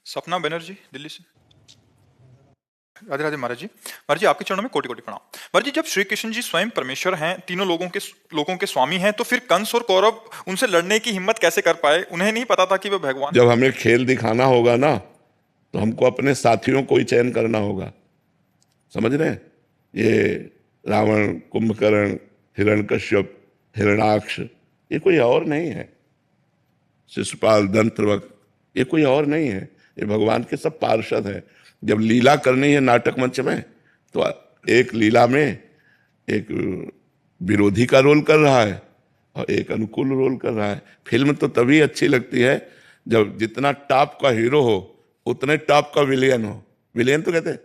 सपना बनर्जी दिल्ली से। राधे राधे महाराज जी आपके चरणों में कोटि कोटि प्रणाम। महाराज जी, जब श्री कृष्ण जी स्वयं परमेश्वर हैं, तीनों लोगों के स्वामी हैं, तो फिर कंस और कौरव उनसे लड़ने की हिम्मत कैसे कर पाए? उन्हें नहीं पता था कि वे भगवान। जब हमें खेल दिखाना होगा ना, तो हमको अपने साथियों को ही चयन करना होगा। समझ रहे हैं? ये रावण, कुंभकर्ण, हिरण्यकश्यप, हिरणाक्ष, ये कोई और नहीं है। शिशुपाल, दंतवक्र, ये कोई और नहीं है। ये भगवान के सब पार्षद हैं। जब लीला करनी है नाटक मंच में, तो एक लीला में एक विरोधी का रोल कर रहा है और एक अनुकूल रोल कर रहा है। फिल्म तो तभी अच्छी लगती है जब जितना टॉप का हीरो हो उतने टॉप का विलेन हो। विलेन तो कहते हैं,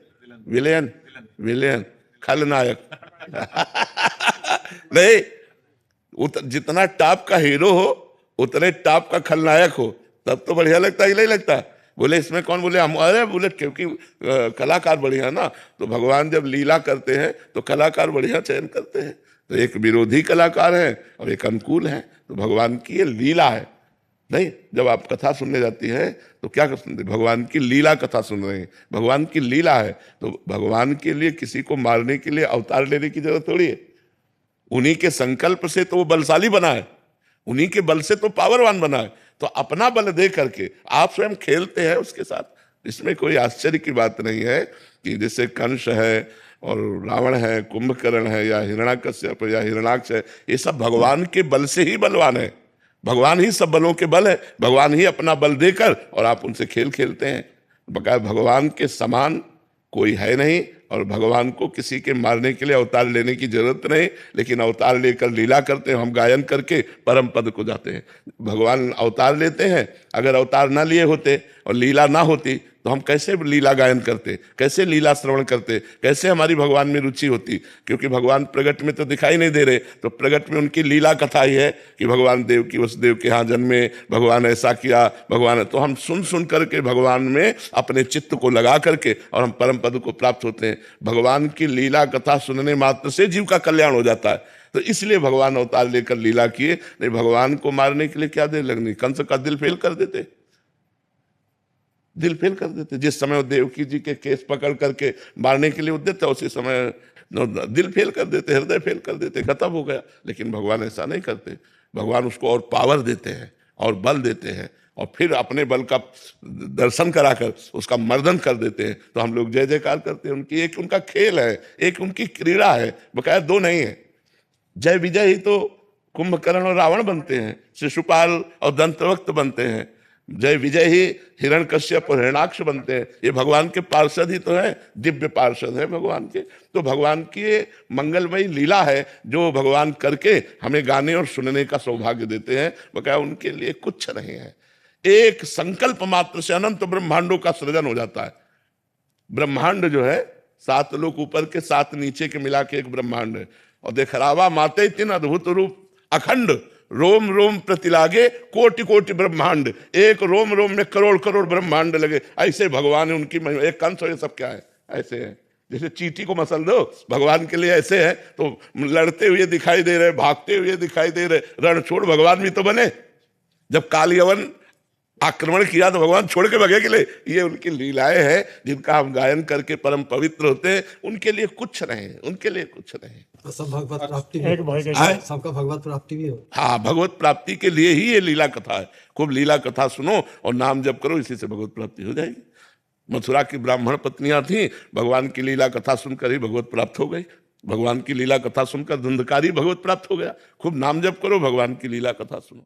विलेन विलेन खलनायक नहीं, जितना टॉप का हीरो हो उतने टॉप का खलनायक हो, तब तो बढ़िया लगता है कि नहीं लगता? बोले इसमें कौन? बोले हम। अरे बोले क्योंकि कलाकार बढ़िया ना, तो भगवान जब लीला करते हैं तो कलाकार बढ़िया चयन करते हैं। तो एक विरोधी कलाकार है और एक अनुकूल है। तो भगवान की ये लीला है। नहीं, जब आप कथा सुनने जाती है तो क्या सुनते? भगवान की लीला कथा सुन रहे हैं, भगवान की लीला है। तो भगवान के लिए किसी को मारने के लिए अवतार लेने की जरूरत थोड़ी है। उन्हीं के संकल्प से तो वो बलशाली बना है, उन्हीं के बल से तो पावरवान बना है। तो अपना बल दे करके आप स्वयं खेलते हैं उसके साथ। इसमें कोई आश्चर्य की बात नहीं है कि जैसे कंस है और रावण है, कुंभकर्ण है, या हिरण्याकश्यप या हिरणाक्ष है, ये सब भगवान के बल से ही बलवान है। भगवान ही सब बलों के बल है। भगवान ही अपना बल देकर और आप उनसे खेल खेलते हैं। बकाया भगवान के समान कोई है नहीं, और भगवान को किसी के मारने के लिए अवतार लेने की जरूरत नहीं। लेकिन अवतार लेकर लीला करते हैं, हम गायन करके परम पद को जाते हैं। भगवान अवतार लेते हैं, अगर अवतार ना लिए होते और लीला ना होती तो हम कैसे लीला गायन करते, कैसे लीला श्रवण करते, कैसे हमारी भगवान में रुचि होती? क्योंकि भगवान प्रगट में तो दिखाई नहीं दे रहे, तो प्रगट में उनकी लीला कथा ही है कि भगवान देव की वसुदेव के यहाँ जन्मे, भगवान ऐसा किया, भगवान। तो हम सुन सुन करके भगवान में अपने चित्त को लगा करके और हम परम पद को प्राप्त होते हैं। भगवान की लीला कथा सुनने मात्र से जीव का कल्याण हो जाता है। तो इसलिए भगवान अवतार लेकर लीला किए। नहीं, भगवान को मारने के लिए क्या देर लगनी? कंस का दिल फेल कर देते, दिल फेल कर देते। जिस समय देवकी जी के केस पकड़ करके मारने के लिए उद्यत था, उसी समय दिल फेल कर देते, हृदय फेल कर देते, खत्म हो गया। लेकिन भगवान ऐसा नहीं करते। भगवान उसको और पावर देते हैं और बल देते हैं, और फिर अपने बल का दर्शन कराकर उसका मर्दन कर देते हैं। तो हम लोग जय जयकार करते हैं उनकी। एक उनका खेल है, एक उनकी क्रीड़ा है, बकाया दो नहीं है। जय विजय ही तो कुंभकर्ण और रावण बनते हैं, शिशुपाल और दंतवक्र बनते हैं। जय विजय ही हिरण्यकश्यप और हिरणाक्ष बनते हैं। ये भगवान के पार्षद ही तो है, दिव्य पार्षद है भगवान के। तो भगवान की ये मंगलमयी लीला है जो भगवान करके हमें गाने और सुनने का सौभाग्य देते हैं। बकाया उनके लिए कुछ नहीं है। एक संकल्प मात्र से अनंत ब्रह्मांडों का सृजन हो जाता है। ब्रह्मांड जो है 7 लोक ऊपर के 7 नीचे के मिला के एक ब्रह्मांड है। और देखरावा माते तीन अद्भुत रूप अखंड, रोम रोम प्रतिलागे कोटि कोटि ब्रह्मांड। एक रोम रोम में करोड़ करोड़ ब्रह्मांड लगे। ऐसे भगवान है, उनकी महिमा। एक कंस, ये सब क्या है? ऐसे है जैसे चींटी को मसल दो, भगवान के लिए ऐसे है। तो लड़ते हुए दिखाई दे रहे, भागते हुए दिखाई दे रहे, रण छोड़ भगवान भी तो बने। जब काल यवन आक्रमण किया तो भगवान छोड़ के भगे के लिए। ये उनकी लीलाएं हैं जिनका हम गायन करके परम पवित्र होते हैं। उनके लिए कुछ नहीं, उनके लिए कुछ नहीं। सब भगवत प्राप्ति सबका भगवत प्राप्ति भी हो। हाँ, भगवत प्राप्ति के लिए ही ये लीला कथा है। खूब लीला कथा सुनो और नाम जप करो, इसी से भगवत प्राप्ति हो जाएगी। मथुरा की ब्राह्मण पत्नियां थी, भगवान की लीला कथा सुनकर ही भगवत प्राप्त हो गई। भगवान की लीला कथा सुनकर धुंधकारी भगवत प्राप्त हो गया। खूब नाम जप करो, भगवान की लीला कथा सुनो।